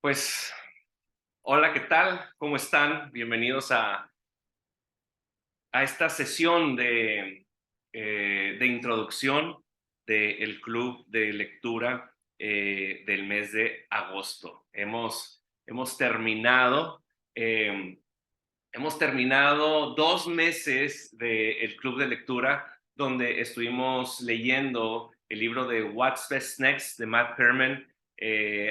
Pues, hola, ¿qué tal? ¿Cómo están? Bienvenidos a esta sesión de introducción del club de lectura del mes de agosto. Hemos terminado, eh, hemos terminado 2 meses del club de lectura donde estuvimos leyendo el libro de What's Best Next de Matt Perman.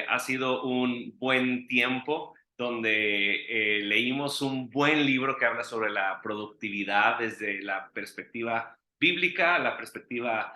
Ha sido un buen tiempo donde leímos un buen libro que habla sobre la productividad desde la perspectiva bíblica, la perspectiva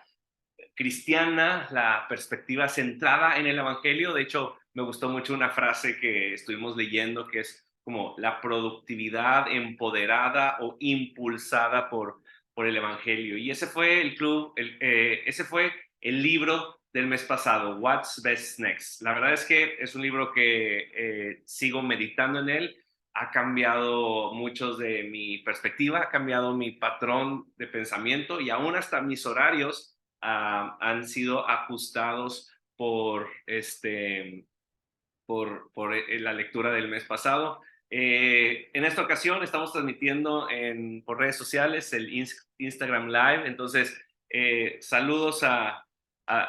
cristiana, la perspectiva centrada en el Evangelio. De hecho, me gustó mucho una frase que estuvimos leyendo que es como la productividad empoderada o impulsada por el Evangelio. Y ese fue el club, ese fue el libro del mes pasado, What's Best Next. La verdad es que es un libro que sigo meditando en él. Ha cambiado muchos de mi perspectiva, ha cambiado mi patrón de pensamiento y aún hasta mis horarios han sido ajustados por la lectura del mes pasado. En esta ocasión estamos transmitiendo por redes sociales el Instagram Live, entonces saludos a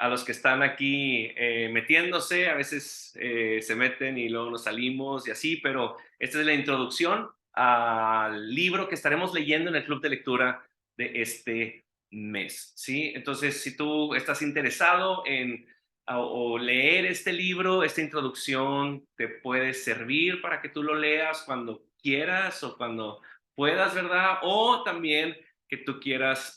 los que están aquí metiéndose, a veces se meten y luego nos salimos y así, pero esta es la introducción al libro que estaremos leyendo en el club de lectura de este mes, ¿sí? Entonces, si tú estás interesado en o leer este libro, esta introducción te puede servir para que tú lo leas cuando quieras o cuando puedas, ¿verdad? O también que tú quieras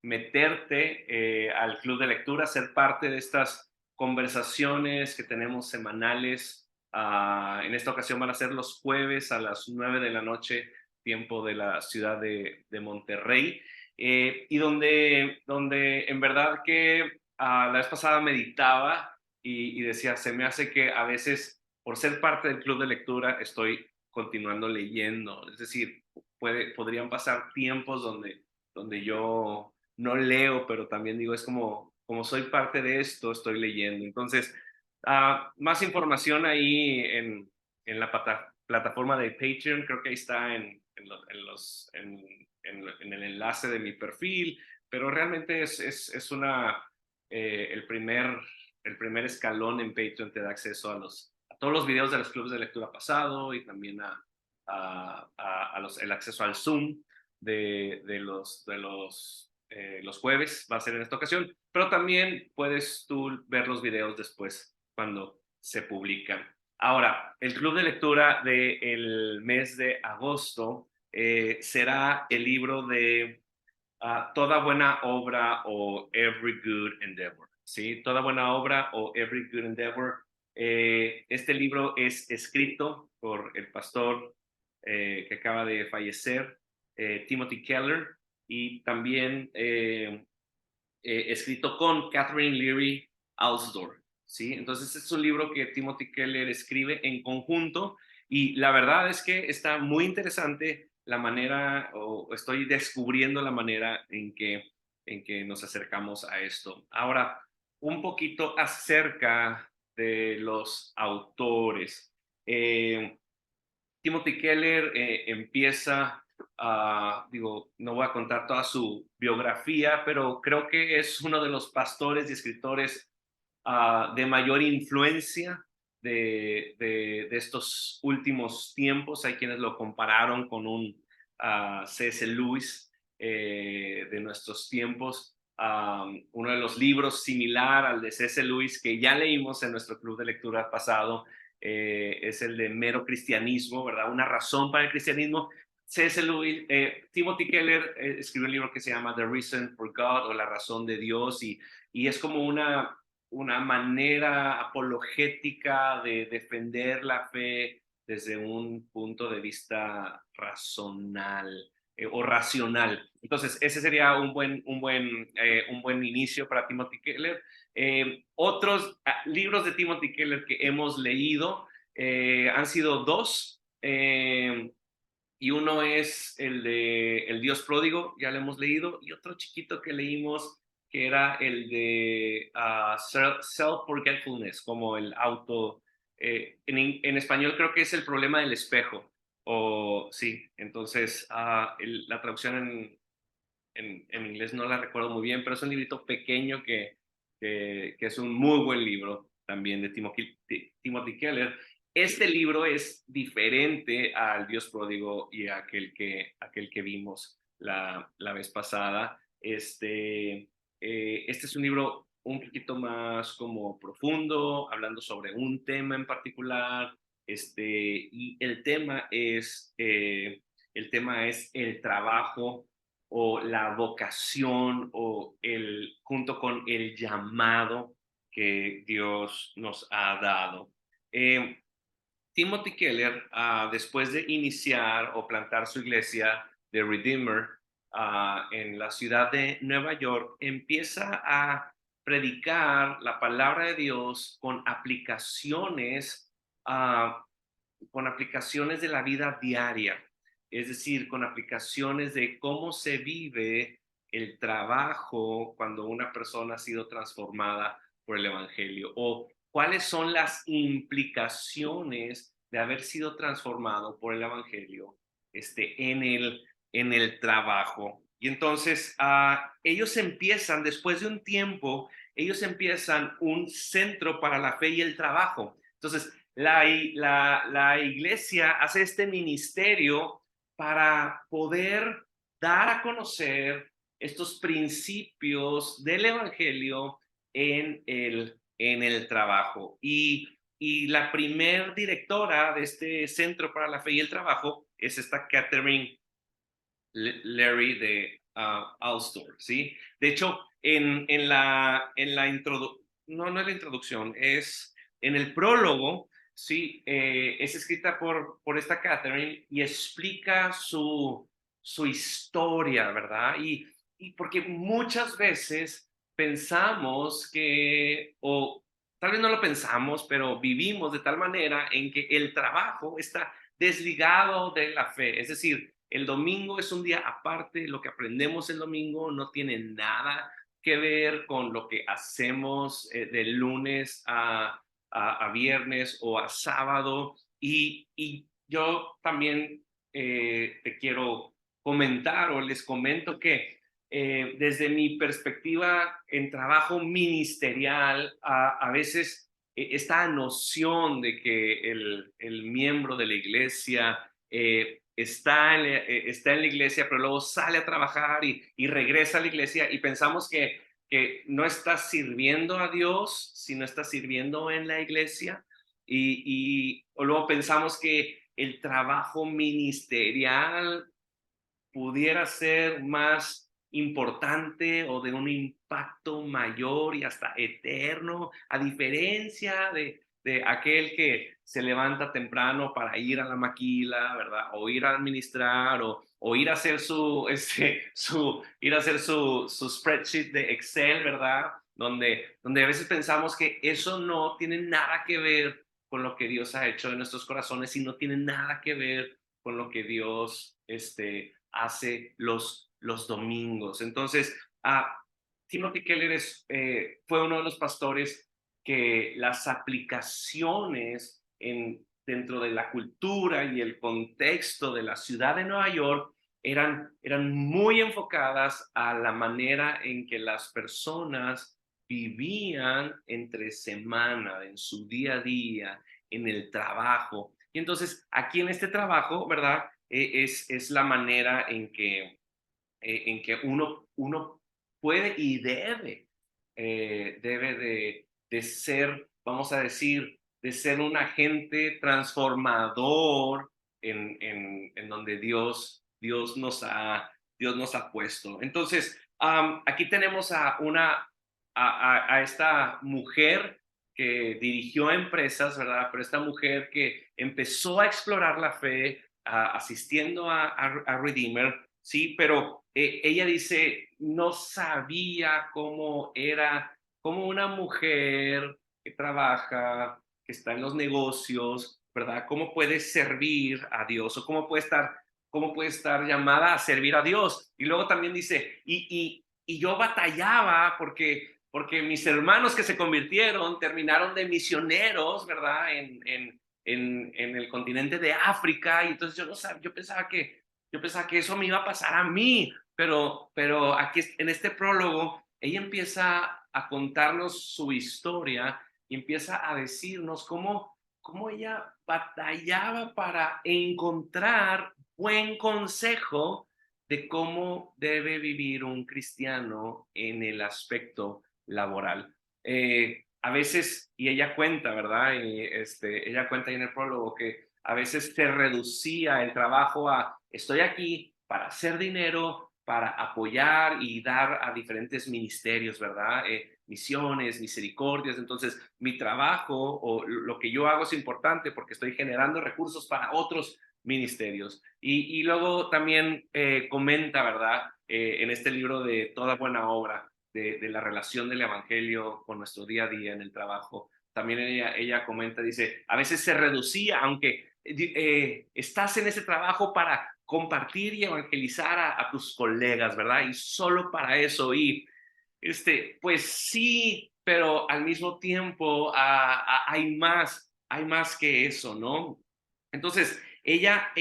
meterte al club de lectura, ser parte de estas conversaciones que tenemos semanales. En esta ocasión van a ser los jueves a las 9 de la noche, tiempo de la ciudad de Monterrey, y donde en verdad que la vez pasada meditaba y decía, se me hace que a veces, por ser parte del club de lectura, estoy continuando leyendo. Es decir, podrían pasar tiempos donde yo no leo, pero también digo, es como soy parte de esto, estoy leyendo. Entonces, más información ahí en la plataforma de Patreon, creo que ahí está en el enlace de mi perfil, pero realmente es el primer escalón en Patreon. Te da acceso a todos los videos de los clubes de lectura pasado y también el acceso al Zoom los jueves, va a ser en esta ocasión, pero también puedes tú ver los videos después cuando se publican. Ahora, el club de lectura del mes de agosto será el libro de Toda buena obra o Every Good Endeavor, ¿sí? Toda buena obra o Every Good Endeavor. Este libro es escrito por el pastor que acaba de fallecer, Timothy Keller, y también escrito con Catherine Leary Alsdorf, ¿sí? Entonces es un libro que Timothy Keller escribe en conjunto y la verdad es que está muy interesante la manera, o estoy descubriendo la manera en que nos acercamos a esto. Ahora, un poquito acerca de los autores. Eh, Timothy Keller empieza, digo, no voy a contar toda su biografía, pero creo que es uno de los pastores y escritores de mayor influencia de estos últimos tiempos. Hay quienes lo compararon con un C.S. Lewis de nuestros tiempos. Uno de los libros similar al de C.S. Lewis que ya leímos en nuestro club de lectura pasado es el de Mero Cristianismo, ¿verdad? Una razón para el cristianismo. C.S. Lewis, Timothy Keller escribió un libro que se llama The Reason for God o La razón de Dios y es como una manera apologética de defender la fe desde un punto de vista razonal o racional. Entonces, ese sería un buen inicio para Timothy Keller. Otros libros de Timothy Keller que hemos leído han sido dos. Y uno es el de El Dios Pródigo, ya lo hemos leído, y otro chiquito que leímos que era el de Self-Forgetfulness, como el en español creo que es El problema del espejo, o sí, entonces la traducción en inglés no la recuerdo muy bien, pero es un librito pequeño que es un muy buen libro también de Timothy Keller. Este libro es diferente al Dios pródigo y aquel que vimos la vez pasada. Este es un libro un poquito más como profundo, hablando sobre un tema en particular, y el tema es el trabajo o la vocación o junto con el llamado que Dios nos ha dado. Eh, Timothy Keller, después de iniciar o plantar su iglesia de Redeemer en la ciudad de Nueva York, empieza a predicar la palabra de Dios ah, con aplicaciones de la vida diaria, es decir, con aplicaciones de cómo se vive el trabajo cuando una persona ha sido transformada por el Evangelio o cuáles son las implicaciones de haber sido transformado por el Evangelio en el trabajo. Y entonces ellos empiezan, después de un tiempo, ellos empiezan un centro para la fe y el trabajo. Entonces, la iglesia hace este ministerio para poder dar a conocer estos principios del evangelio en el trabajo. Y la primer directora de este Centro para la Fe y el Trabajo es esta Catherine Larry de Alstor, ¿sí? De hecho, en la introducción, no es la introducción, es en el prólogo, sí, es escrita por esta Catherine y explica su historia, ¿verdad? Y porque muchas veces pensamos o tal vez no lo pensamos, pero vivimos de tal manera en que el trabajo está desligado de la fe, es decir, el domingo es un día aparte, lo que aprendemos el domingo no tiene nada que ver con lo que hacemos de lunes a viernes o a sábado. Y yo también te quiero comentar o les comento que desde mi perspectiva en trabajo ministerial, a veces esta noción de que el miembro de la iglesia está en la iglesia, pero luego sale a trabajar y regresa a la iglesia y pensamos que no está sirviendo a Dios, sino está sirviendo en la iglesia. O luego pensamos que el trabajo ministerial pudiera ser más importante o de un impacto mayor y hasta eterno, a diferencia de aquel que se levanta temprano para ir a la maquila, ¿verdad? O ir a administrar o ir a hacer ir a hacer su spreadsheet de Excel, ¿verdad? Donde a veces pensamos que eso no tiene nada que ver con lo que Dios ha hecho en nuestros corazones y no tiene nada que ver con lo que Dios hace los domingos. Entonces, Timothy Keller fue uno de los pastores que las aplicaciones dentro de la cultura y el contexto de la ciudad de Nueva York eran muy enfocadas a la manera en que las personas vivían entre semana, en su día a día, en el trabajo. Y entonces, aquí en este trabajo, ¿verdad? Es la manera en que uno puede y debe de ser, vamos a decir, de ser un agente transformador en donde Dios nos ha puesto. Entonces, aquí tenemos a esta mujer que dirigió empresas, ¿verdad? Pero esta mujer que empezó a explorar la fe, asistiendo a Redeemer, sí, pero ella dice, no sabía cómo era, cómo una mujer que trabaja, que está en los negocios, ¿verdad? ¿Cómo puede servir a Dios o cómo puede estar llamada a servir a Dios? Y luego también dice, y yo batallaba porque porque mis hermanos que se convirtieron terminaron de misioneros, ¿verdad? En el continente de África, y entonces yo no sabía, yo pensaba que eso me iba a pasar a mí, pero aquí en este prólogo, ella empieza a contarnos su historia y empieza a decirnos cómo ella batallaba para encontrar buen consejo de cómo debe vivir un cristiano en el aspecto laboral. A veces, y ella cuenta, ¿verdad? Ella cuenta ahí en el prólogo que a veces se reducía el trabajo a estoy aquí para hacer dinero, para apoyar y dar a diferentes ministerios, ¿verdad? Misiones, misericordias. Entonces, mi trabajo o lo que yo hago es importante porque estoy generando recursos para otros ministerios. Y luego también comenta, ¿verdad? En este libro de Toda Buena Obra, de la relación del Evangelio con nuestro día a día en el trabajo. También ella comenta, dice, a veces se reducía, aunque estás en ese trabajo para compartir y evangelizar a tus colegas, ¿verdad? Y solo para eso. Y pues sí, pero al mismo tiempo hay más que eso, ¿no? Entonces, ella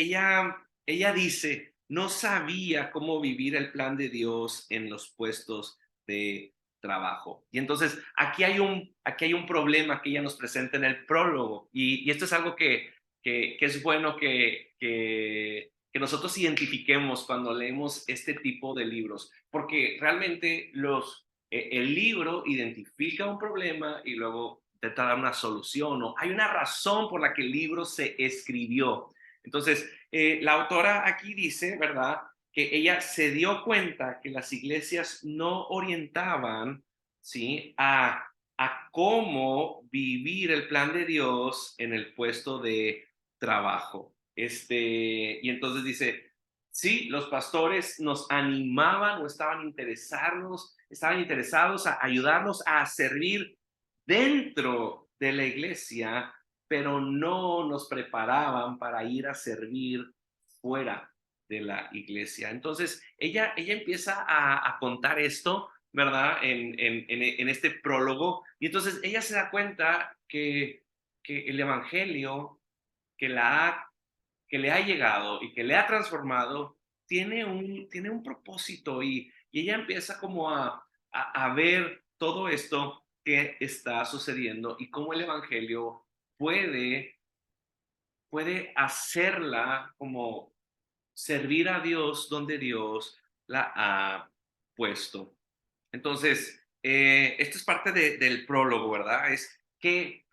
dice, no sabía cómo vivir el plan de Dios en los puestos de trabajo. Y entonces, aquí hay un problema que ella nos presenta en el prólogo. Y esto es algo que es bueno que nosotros identifiquemos cuando leemos este tipo de libros, porque realmente el libro identifica un problema y luego intenta dar una solución, o hay una razón por la que el libro se escribió. Entonces, la autora aquí dice, ¿verdad?, que ella se dio cuenta que las iglesias no orientaban, ¿sí?, a cómo vivir el plan de Dios en el puesto de trabajo. Y entonces dice, sí, los pastores nos animaban o estaban interesados a ayudarnos a servir dentro de la iglesia, pero no nos preparaban para ir a servir fuera de la iglesia. Entonces, ella empieza a contar esto, ¿verdad? En este prólogo, y entonces ella se da cuenta que el Evangelio que, que le ha llegado y que le ha transformado tiene un propósito, y ella empieza como a ver todo esto que está sucediendo y cómo el Evangelio puede, puede hacerla como servir a Dios donde Dios la ha puesto. Entonces, esto es parte del prólogo, ¿verdad? Es qué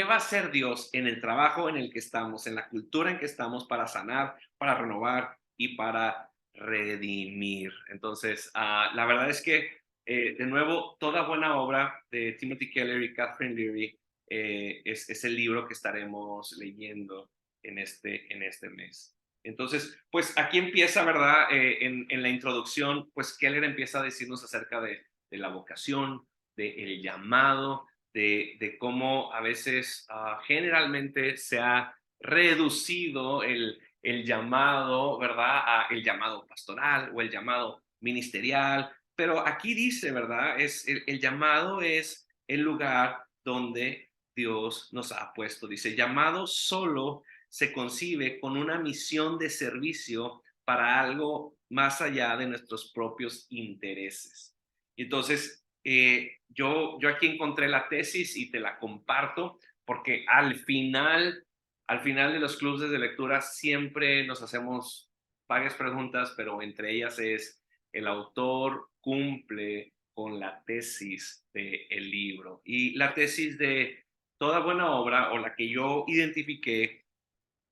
va a hacer Dios en el trabajo en el que estamos, en la cultura en que estamos, para sanar, para renovar y para redimir. Entonces, la verdad es que, de nuevo, toda buena obra de Timothy Keller y Catherine Leary es el libro que estaremos leyendo en este mes. Entonces, pues aquí empieza, ¿verdad? En la introducción, pues Keller empieza a decirnos acerca de la vocación, del llamado, de cómo a veces generalmente se ha reducido el llamado, ¿verdad? El llamado pastoral o el llamado ministerial. Pero aquí dice, ¿verdad? El llamado es el lugar donde Dios nos ha puesto. Dice, llamado solo se concibe con una misión de servicio para algo más allá de nuestros propios intereses. Y entonces, yo aquí encontré la tesis y te la comparto, porque al final de los clubes de lectura siempre nos hacemos varias preguntas, pero entre ellas es, ¿el autor cumple con la tesis del libro? Y la tesis de toda buena obra, o la que yo identifiqué,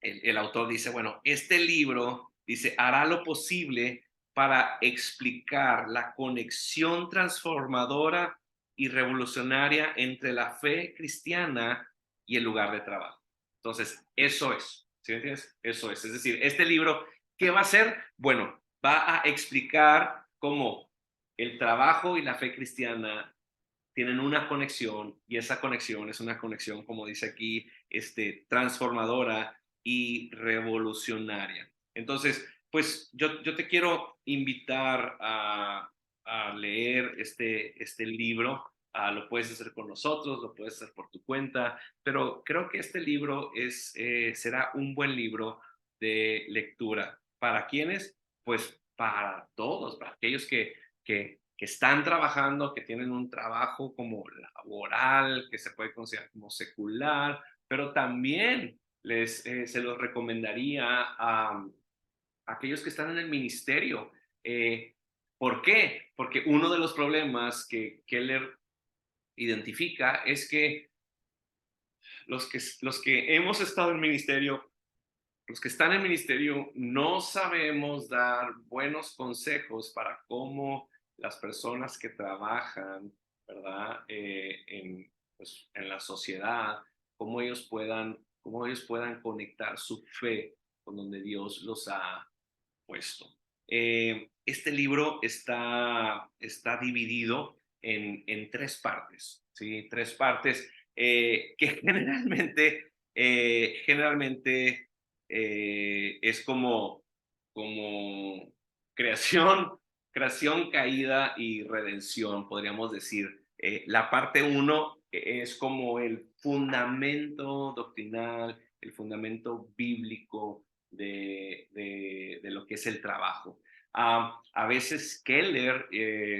el autor dice, bueno, este libro, dice, hará lo posible para explicar la conexión transformadora y revolucionaria entre la fe cristiana y el lugar de trabajo. Entonces, eso es, ¿sí me entiendes? Eso es decir, este libro, ¿qué va a hacer? Bueno, va a explicar cómo el trabajo y la fe cristiana tienen una conexión, y esa conexión es una conexión, como dice aquí, transformadora y revolucionaria. Entonces, pues yo te quiero invitar a leer este libro. Lo puedes hacer con nosotros, lo puedes hacer por tu cuenta, pero creo que este libro será un buen libro de lectura. ¿Para quiénes? Pues para todos, para aquellos que están trabajando, que tienen un trabajo como laboral, que se puede considerar como secular, pero también se los recomendaría a aquellos que están en el ministerio. ¿Por qué? Porque uno de los problemas que Keller identifica es que los que hemos estado en ministerio, los que están en ministerio, no sabemos dar buenos consejos para cómo las personas que trabajan, ¿verdad? En la sociedad, cómo ellos puedan conectar su fe con donde Dios los ha puesto. Este libro está dividido en tres partes, ¿sí? Tres partes que generalmente es como creación, caída y redención, podríamos decir. La parte uno es como el fundamento doctrinal, el fundamento bíblico de lo que es el trabajo. A veces Keller,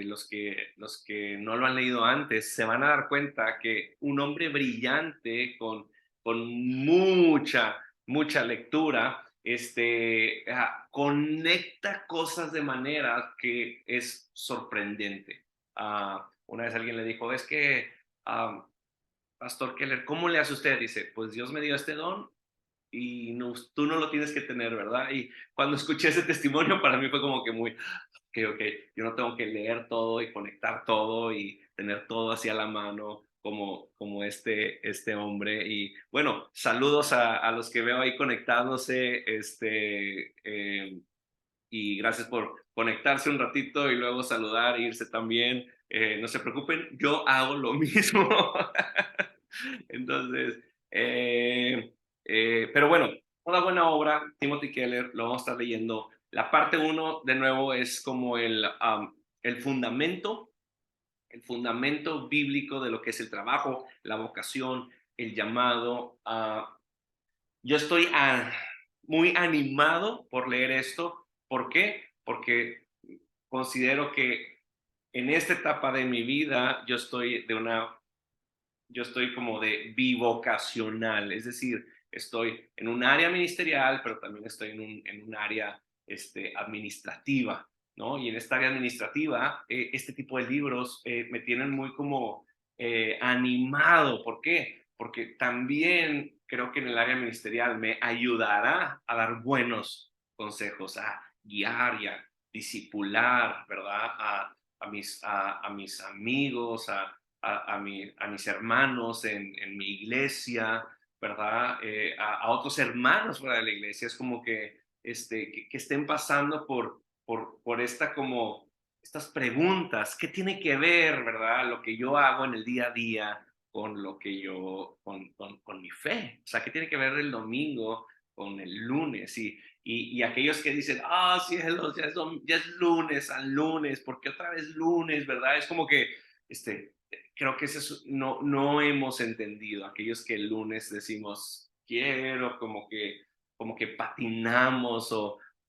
los que no lo han leído antes, se van a dar cuenta que un hombre brillante con mucha lectura, conecta cosas de manera que es sorprendente. Una vez alguien le dijo, es que, Pastor Keller, ¿cómo le hace usted? Dice, pues Dios me dio este don y no, tú no lo tienes que tener, ¿verdad? Y cuando escuché ese testimonio, para mí fue como que muy, ok, yo no tengo que leer todo y conectar todo y tener todo así a la mano como este hombre. Y bueno, saludos a los que veo ahí conectándose, y gracias por conectarse un ratito y luego saludar e irse también. No se preocupen, yo hago lo mismo. Entonces, pero bueno, toda buena obra, Timothy Keller, lo vamos a estar leyendo. La parte uno, de nuevo, es como el fundamento bíblico de lo que es el trabajo, la vocación, el llamado. Yo estoy muy animado por leer esto. ¿Por qué? Porque considero que en esta etapa de mi vida yo estoy como de bivocacional, es decir, estoy en un área ministerial, pero también estoy en un área administrativa, ¿no? Y en esta área administrativa, este tipo de libros me tienen muy como animado. ¿Por qué? Porque también creo que en el área ministerial me ayudará a dar buenos consejos, a guiar y a discipular, ¿verdad? A mis amigos, a mis hermanos en mi iglesia, ¿verdad? A otros hermanos fuera de la iglesia. Es como que estén pasando por estas preguntas. ¿Qué tiene que ver, verdad? Lo que yo hago en el día a día con lo que con mi fe. O sea, ¿qué tiene que ver el domingo con el lunes? Y aquellos que dicen, cielos, ya es lunes, al lunes, ¿por qué otra vez lunes, verdad? Es como que, creo que eso no hemos entendido. Aquellos que el lunes decimos, quiero, como que patinamos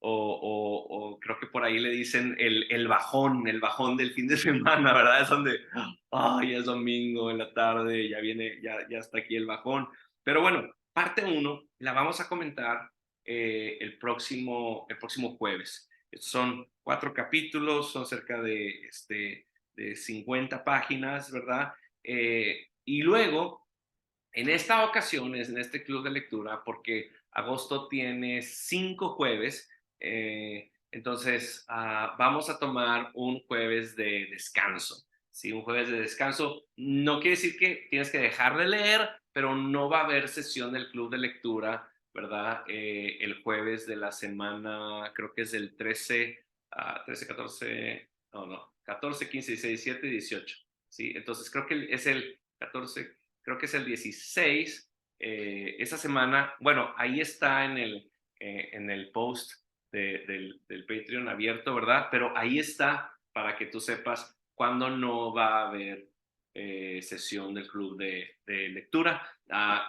o creo que por ahí le dicen el bajón del fin de semana, ¿verdad? Es donde, ya es domingo en la tarde, ya viene, ya está aquí el bajón. Pero bueno, parte uno la vamos a comentar el próximo jueves. Son 4 capítulos, son cerca de 50 páginas, ¿verdad? Y luego, en esta ocasión, en este club de lectura, porque agosto tiene 5 jueves, entonces vamos a tomar un jueves de descanso. Sí, un jueves de descanso no quiere decir que tienes que dejar de leer, pero no va a haber sesión del club de lectura, ¿verdad? El jueves de la semana, creo que es el 13, 14, no, 14, 15, 16, 17, 18. Sí, entonces creo que es el 14, creo que es el 16, esa semana. Bueno, ahí está en el post del Patreon abierto, ¿verdad? Pero ahí está para que tú sepas cuándo no va a haber sesión del club de lectura.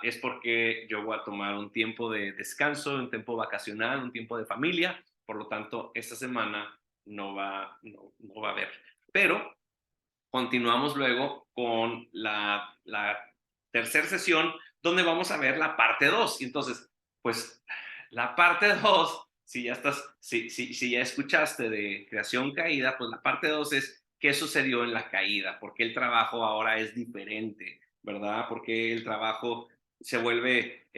Es porque yo voy a tomar un tiempo de descanso, un tiempo vacacional, un tiempo de familia. Por lo tanto, esta semana no va a haber. Pero continuamos luego con la tercera sesión, donde vamos a ver la parte 2. Entonces, pues la parte 2, si ya escuchaste de creación caída, pues la parte 2 es qué sucedió en la caída, por qué el trabajo ahora es diferente, ¿verdad? Porque el trabajo se vuelve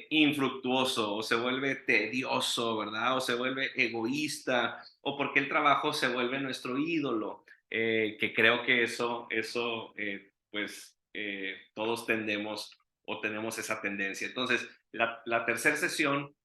infructuoso o se vuelve tedioso, ¿verdad? O se vuelve egoísta, o porque el trabajo se vuelve nuestro ídolo, que creo que pues todos tendemos o tenemos esa tendencia. Entonces, la tercera sesión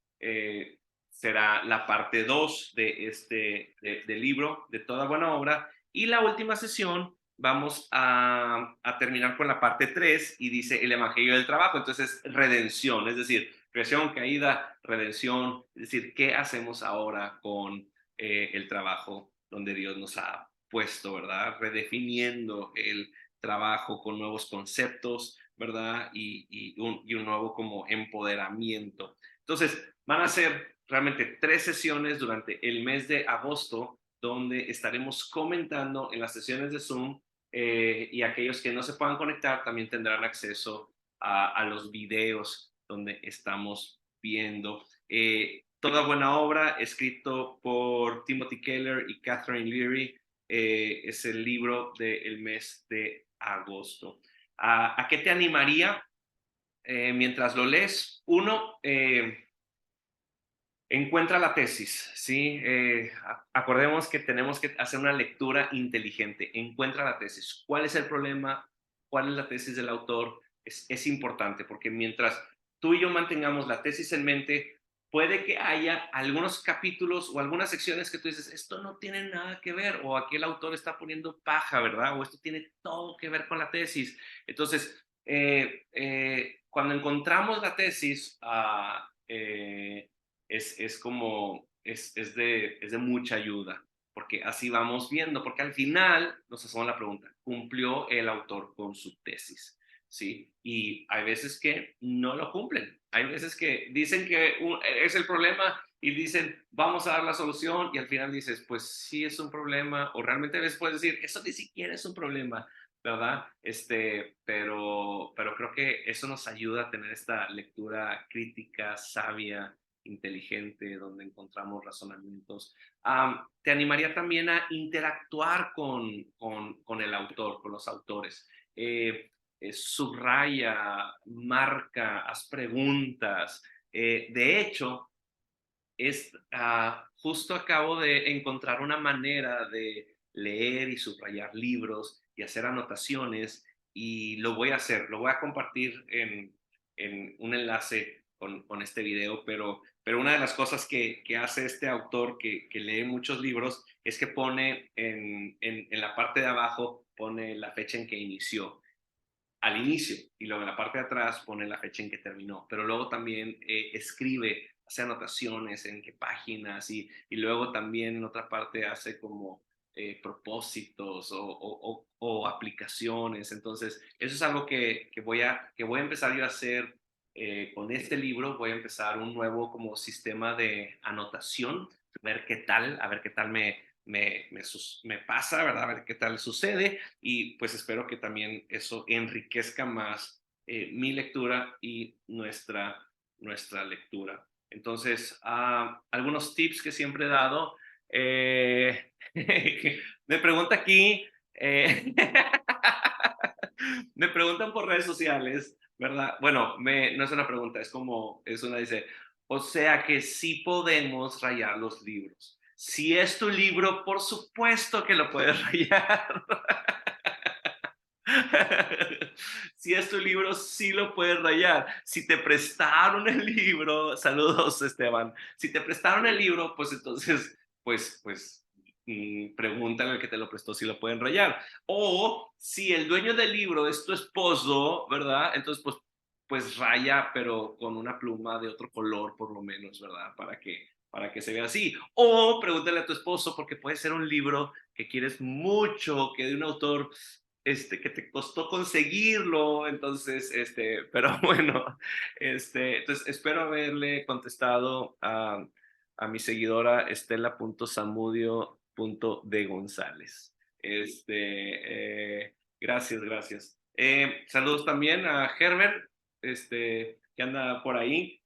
será la parte 2 del libro, de toda buena obra, y la última sesión vamos a terminar con la parte 3 y dice el Evangelio del Trabajo. Entonces, redención, es decir, creación, caída, redención, es decir, ¿qué hacemos ahora con el trabajo donde Dios nos ha puesto, ¿verdad? Redefiniendo el trabajo con nuevos conceptos, ¿verdad? Y un nuevo como empoderamiento. Entonces, van a ser realmente 3 sesiones durante el mes de agosto, donde estaremos comentando en las sesiones de Zoom, y aquellos que no se puedan conectar también tendrán acceso a los videos donde estamos viendo. Toda buena obra, escrito por Timothy Keller y Catherine Leary, es el libro del mes de agosto. ¿A qué te animaría mientras lo lees? Uno, encuentra la tesis, ¿sí? Acordemos que tenemos que hacer una lectura inteligente. Encuentra la tesis. ¿Cuál es el problema? ¿Cuál es la tesis del autor? Es importante porque mientras tú y yo mantengamos la tesis en mente, puede que haya algunos capítulos o algunas secciones que tú dices, esto no tiene nada que ver, o aquí el autor está poniendo paja, ¿verdad? O esto tiene todo que ver con la tesis. Entonces, cuando encontramos la tesis, es como, es de mucha ayuda, porque así vamos viendo, porque al final nos hacemos la pregunta, ¿cumplió el autor con su tesis? ¿Sí? Y hay veces que no lo cumplen, hay veces que dicen que es el problema y dicen, vamos a dar la solución, y al final dices, pues sí es un problema, o realmente a veces puedes decir, eso ni siquiera es un problema, ¿verdad? Pero creo que eso nos ayuda a tener esta lectura crítica, sabia, inteligente, donde encontramos razonamientos. Te animaría también a interactuar con el autor, con los autores. Subraya, marca, haz preguntas. De hecho, justo acabo de encontrar una manera de leer y subrayar libros y hacer anotaciones, y lo voy a hacer, lo voy a compartir en un enlace con este video, pero una de las cosas que hace este autor que lee muchos libros es que pone en la parte de abajo, pone la fecha en que inició al inicio, y luego en la parte de atrás pone la fecha en que terminó, pero luego también escribe, hace anotaciones en qué páginas, y luego también en otra parte hace como propósitos o aplicaciones. Entonces, eso es algo que voy a empezar yo a hacer con este libro. Voy a empezar un nuevo como sistema de anotación, a ver qué tal me pasa, ¿verdad? A ver qué tal sucede, y pues espero que también eso enriquezca más mi lectura y nuestra lectura. Entonces, algunos tips que siempre he dado. eh, me pregunta aquí, me preguntan por redes sociales, ¿verdad? Bueno, no es una pregunta, dice, o sea que sí podemos rayar los libros. Si es tu libro, por supuesto que lo puedes rayar. Si es tu libro, sí lo puedes rayar. Si te prestaron el libro, saludos Esteban, si te prestaron el libro, pues entonces, pues pregúntale al que te lo prestó si lo pueden rayar. O si el dueño del libro es tu esposo, ¿verdad? Entonces, pues raya, pero con una pluma de otro color, por lo menos, ¿verdad? Para que se vea así. O pregúntale a tu esposo, porque puede ser un libro que quieres mucho, que de un autor que te costó conseguirlo, entonces, pero bueno, entonces espero haberle contestado a mi seguidora Estela.samudio.de González. Gracias, gracias. Saludos también a Herbert, que anda por ahí,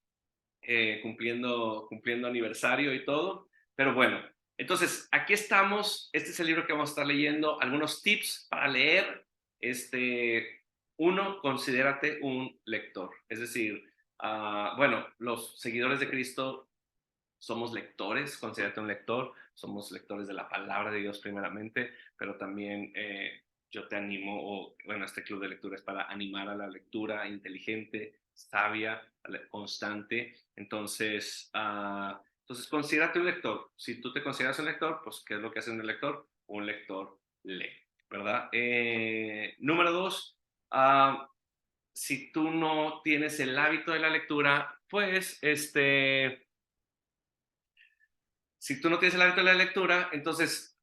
cumpliendo aniversario y todo. Pero bueno, entonces aquí estamos. Este es el libro que vamos a estar leyendo. Algunos tips para leer. Uno, considérate un lector. Es decir, bueno, los seguidores de Cristo somos lectores, considérate un lector, somos lectores de la palabra de Dios primeramente, pero también yo te animo, o bueno, este club de lectura es para animar a la lectura inteligente, sabia, constante. Entonces considérate un lector. Si tú te consideras un lector, pues ¿qué es lo que hace un lector? Un lector lee, ¿verdad? Número dos, si tú no tienes el hábito de la lectura, pues si tú no tienes el hábito de la lectura, entonces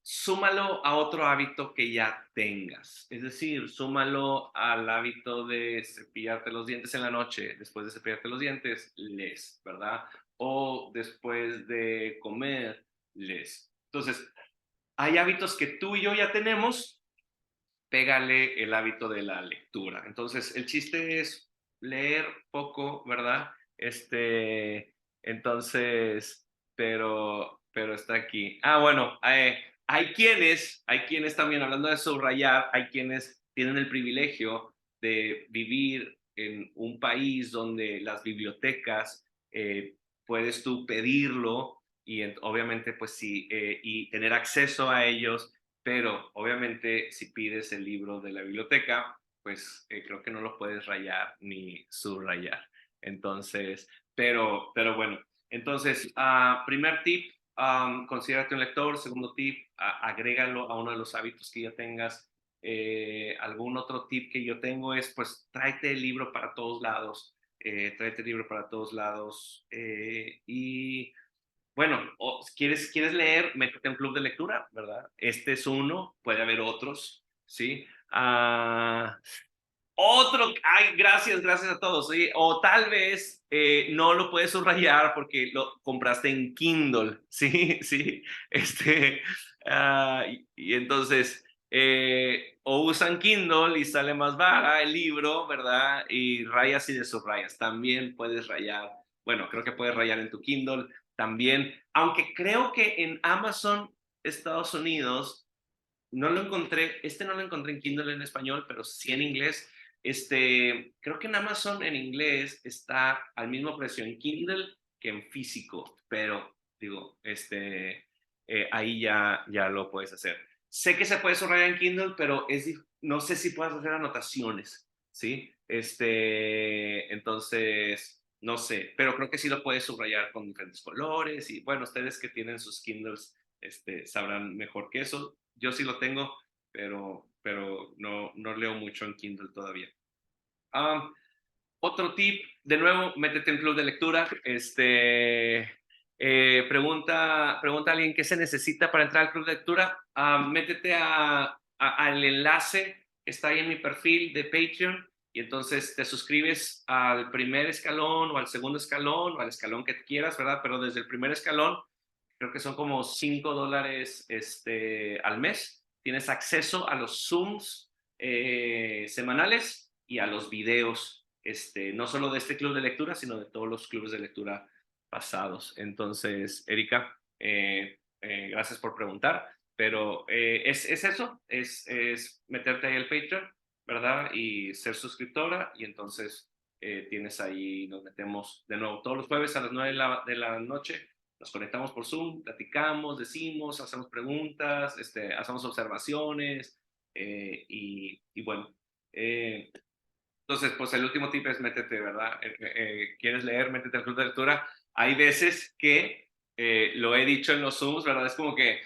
súmalo a otro hábito que ya tengas. Es decir, súmalo al hábito de cepillarte los dientes en la noche. Después de cepillarte los dientes, lees, ¿verdad? O después de comer, lees. Entonces, hay hábitos que tú y yo ya tenemos, pégale el hábito de la lectura. Entonces, el chiste es leer poco, ¿verdad? Entonces, pero está aquí. Bueno, hay quienes también, hablando de subrayar, hay quienes tienen el privilegio de vivir en un país donde las bibliotecas, puedes tú pedirlo y obviamente pues sí, y tener acceso a ellos, pero obviamente si pides el libro de la biblioteca, pues creo que no lo puedes rayar ni subrayar. Entonces, pero bueno, entonces, primer tip, considérate un lector. Segundo tip, agrégalo a uno de los hábitos que ya tengas. Algún otro tip que yo tengo es, pues, tráete el libro para todos lados. Tráete el libro para todos lados. Y bueno, o si quieres leer, métete en un club de lectura, ¿verdad? Este es uno, puede haber otros, ¿sí? Ay, gracias a todos, ¿sí? O tal vez no lo puedes subrayar porque lo compraste en Kindle, ¿sí? Sí, y entonces, o usan Kindle y sale más vara el libro, ¿verdad? Y rayas y desubrayas. También puedes rayar, bueno, creo que puedes rayar en tu Kindle también, aunque creo que en Amazon Estados Unidos no lo encontré en Kindle en español, pero sí en inglés. Creo que en Amazon en inglés está al mismo precio en Kindle que en físico, pero digo, ahí ya lo puedes hacer. Sé que se puede subrayar en Kindle, pero no sé si puedes hacer anotaciones, ¿sí? Entonces, no sé, pero creo que sí lo puedes subrayar con diferentes colores y bueno, ustedes que tienen sus Kindles, sabrán mejor que eso. Yo sí lo tengo, pero no leo mucho en Kindle todavía. Um, Otro tip, de nuevo, métete en club de lectura. Pregunta a alguien qué se necesita para entrar al club de lectura. Métete al enlace que está ahí en mi perfil de Patreon y entonces te suscribes al primer escalón o al segundo escalón o al escalón que quieras, ¿verdad? Pero desde el primer escalón creo que son como $5 al mes. Tienes acceso a los Zooms semanales y a los videos, no solo de este club de lectura, sino de todos los clubes de lectura pasados. Entonces, Erika, gracias por preguntar, pero es eso, es meterte ahí al Patreon, ¿verdad? Y ser suscriptora y entonces tienes ahí, nos metemos de nuevo todos los jueves a las 9 de la noche, nos conectamos por Zoom, platicamos, decimos, hacemos preguntas, hacemos observaciones y bueno. Entonces, pues el último tip es métete, ¿verdad? ¿Quieres leer? Métete al club de lectura. Hay veces que, lo he dicho en los Zooms, ¿verdad? Es como que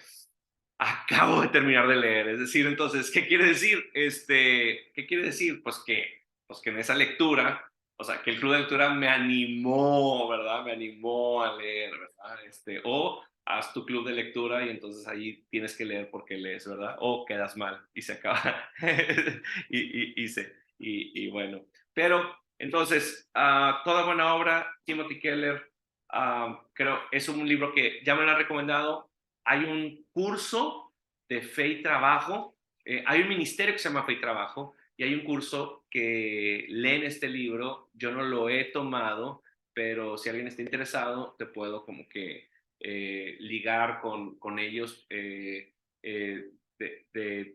acabo de terminar de leer. Es decir, entonces, ¿qué quiere decir? ¿Qué quiere decir? Pues que en esa lectura, o sea, que el club de lectura me animó, ¿verdad? Me animó a leer, ¿verdad? O haz tu club de lectura y entonces ahí tienes que leer porque lees, ¿verdad? O quedas mal y se acaba. Y bueno, pero entonces, toda buena obra, Timothy Keller, creo, es un libro que ya me lo han recomendado. Hay un curso de fe y trabajo, hay un ministerio que se llama Fe y Trabajo, y hay un curso que leen este libro. Yo no lo he tomado, pero si alguien está interesado, te puedo como que ligar con ellos de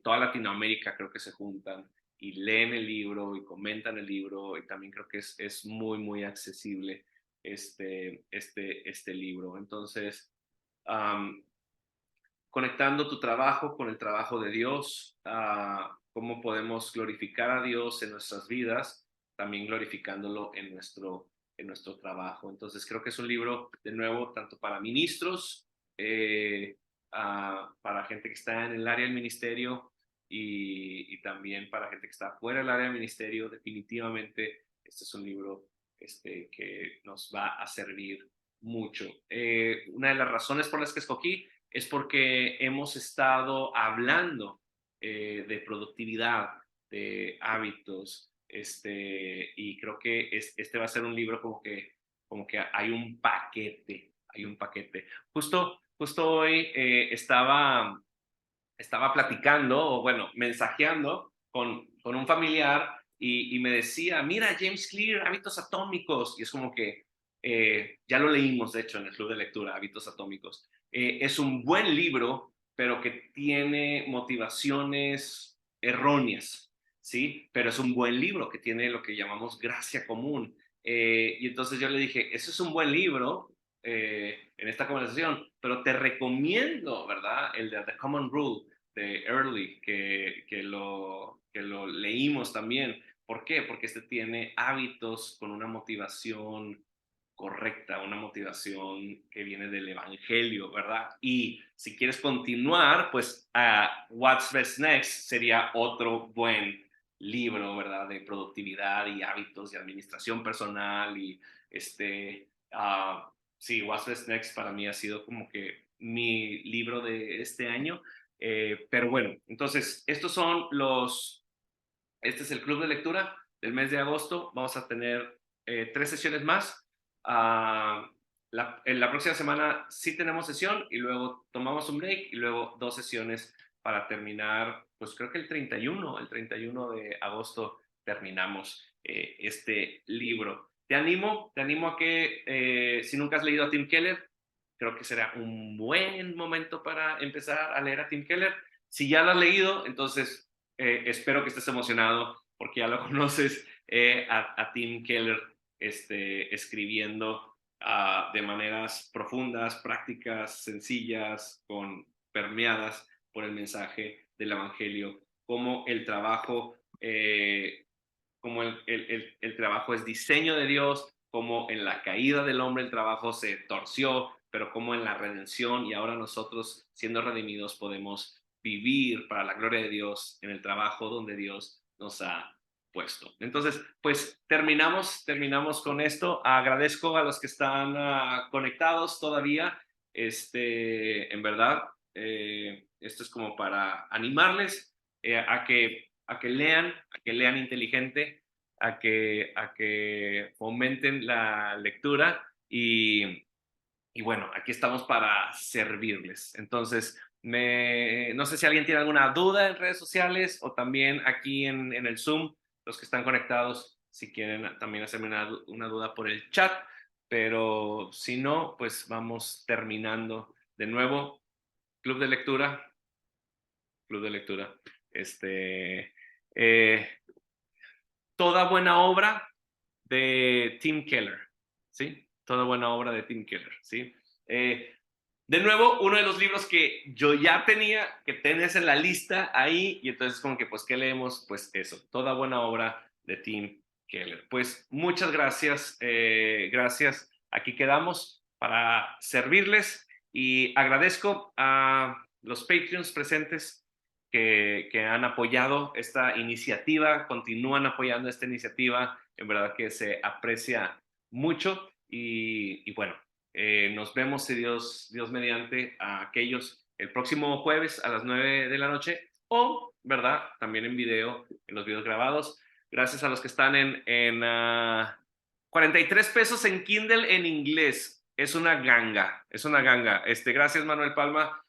toda Latinoamérica, creo que se juntan y leen el libro y comentan el libro, y también creo que es muy, muy accesible este libro. Entonces, um, conectando tu trabajo con el trabajo de Dios, cómo podemos glorificar a Dios en nuestras vidas, también glorificándolo en nuestro trabajo. Entonces creo que es un libro, de nuevo, tanto para ministros, para gente que está en el área del ministerio y también para gente que está fuera del área del ministerio. Definitivamente este es un libro que nos va a servir mucho. Una de las razones por las que escogí es porque hemos estado hablando de productividad, de hábitos, y creo que este va a ser un libro como que hay un paquete. Justo hoy estaba platicando, o bueno, mensajeando con un familiar y me decía, mira, James Clear, Hábitos Atómicos, y es como que ya lo leímos, de hecho, en el club de lectura, Hábitos Atómicos. Es un buen libro, pero que tiene motivaciones erróneas, ¿sí? Pero es un buen libro que tiene lo que llamamos gracia común. Y entonces yo le dije, eso es un buen libro en esta conversación, pero te recomiendo, ¿verdad? El de The Common Rule de Early, que lo leímos también. ¿Por qué? Porque este tiene hábitos con una motivación correcta, una motivación que viene del Evangelio, ¿verdad? Y si quieres continuar, pues What's Best Next sería otro buen libro, ¿verdad? De productividad y hábitos y administración personal y sí, What's Best Next para mí ha sido como que mi libro de este año. Pero bueno, entonces, este es el club de lectura del mes de agosto. Vamos a tener 3 sesiones más. En la próxima semana sí tenemos sesión y luego tomamos un break y luego 2 sesiones para terminar, pues creo que el 31 de agosto terminamos este libro. Te animo a que si nunca has leído a Tim Keller, creo que será un buen momento para empezar a leer a Tim Keller. Si ya lo has leído, entonces espero que estés emocionado porque ya lo conoces a Tim Keller escribiendo de maneras profundas, prácticas, sencillas, permeadas por el mensaje del Evangelio, como el trabajo, como el trabajo es diseño de Dios, como en la caída del hombre el trabajo se torció, pero como en la redención y ahora nosotros siendo redimidos podemos vivir para la gloria de Dios en el trabajo donde Dios nos ha puesto. Entonces, pues terminamos con esto. Agradezco a los que están conectados todavía. En verdad, esto es como para animarles a que lean inteligente, a que fomenten la lectura y bueno, aquí estamos para servirles. Entonces, no sé si alguien tiene alguna duda en redes sociales o también aquí en el Zoom, los que están conectados, si quieren también hacerme una duda por el chat, pero si no, pues vamos terminando de nuevo. Club de lectura, club de lectura. Eh, Toda buena obra de Tim Keller, ¿sí? Toda buena obra de Tim Keller, ¿sí? De nuevo, uno de los libros que yo ya tenía, que tenés en la lista ahí, y entonces como que, pues, ¿qué leemos? Pues eso, toda buena obra de Tim Keller. Pues muchas gracias, gracias. Aquí quedamos para servirles y agradezco a los Patreons presentes que han apoyado esta iniciativa, continúan apoyando esta iniciativa, en verdad que se aprecia mucho y bueno, Nos vemos, si Dios mediante, a aquellos el próximo jueves a las 9 de la noche o, ¿verdad? También en video, en los videos grabados. Gracias a los que están en 43 pesos en Kindle en inglés. Es una ganga, es una ganga. Gracias, Manuel Palma.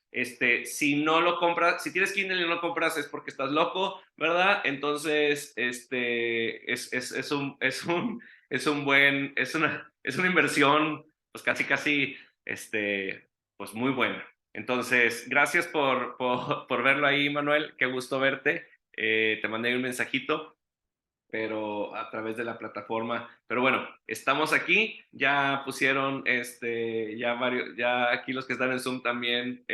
Si no lo compras, si tienes Kindle y no lo compras es porque estás loco, ¿verdad? Entonces, es un buen, es una inversión, pues casi, pues muy buena. Entonces, gracias por verlo ahí, Manuel. Qué gusto verte. Te mandé un mensajito pero a través de la plataforma. Pero bueno, estamos aquí, ya pusieron, ya varios, ya aquí los que están en Zoom también,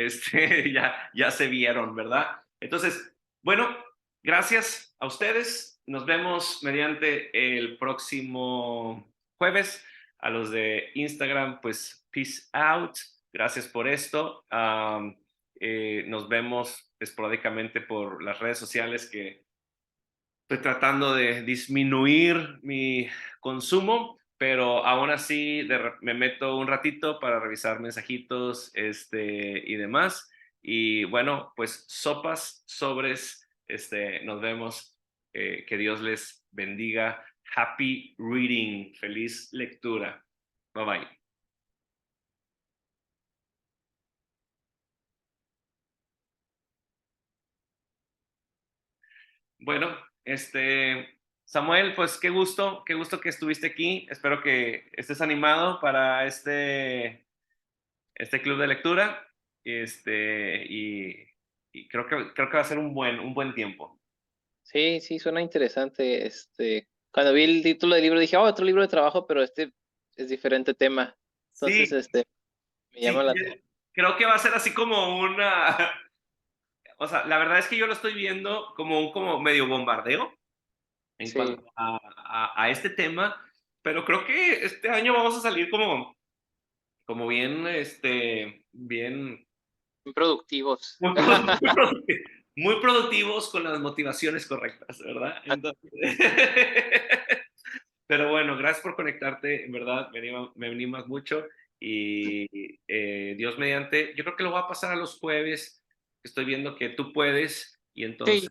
ya se vieron, ¿verdad? Entonces, bueno, gracias a ustedes. Nos vemos mediante el próximo jueves. A los de Instagram, pues, peace out. Gracias por esto. Nos vemos esporádicamente por las redes sociales que estoy tratando de disminuir mi consumo, pero aún así me meto un ratito para revisar mensajitos y demás. Y bueno, pues sopas, sobres, nos vemos. Que Dios les bendiga. Happy reading. Feliz lectura. Bye bye. Bueno, Samuel, pues qué gusto que estuviste aquí. Espero que estés animado para este club de lectura. Y creo que va a ser un buen tiempo. Sí, sí, suena interesante. Cuando vi el título del libro dije, oh, otro libro de trabajo, pero este es diferente tema. Entonces, Sí, me llama sí, la atención. creo que va a ser así como una, o sea, la verdad es que yo lo estoy viendo como un como medio bombardeo en Sí, cuanto a este tema, pero creo que este año vamos a salir como bien, bien, muy productivos. muy, muy productivos con las motivaciones correctas, ¿verdad? Entonces, pero bueno, gracias por conectarte, en verdad, me animas mucho y Dios mediante, yo creo que lo voy a pasar a los jueves, estoy viendo que tú puedes y Sí, entonces,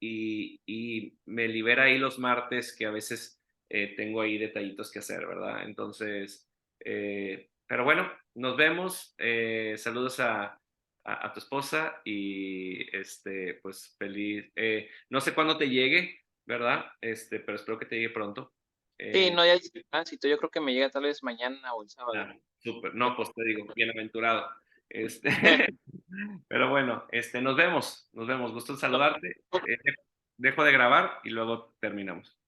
y me libera ahí los martes que a veces tengo ahí detallitos que hacer, ¿verdad? Entonces, pero bueno, nos vemos, saludos a tu esposa y pues feliz, no sé cuándo te llegue, ¿verdad? Pero espero que te llegue pronto. sí, Eh, no, ya hice el tránsito. Yo creo que me llega tal vez mañana o el sábado. Súper, no, pues te digo, bienaventurado. Este, pero bueno, nos vemos, gusto en saludarte. Ok. Dejo de grabar y luego terminamos.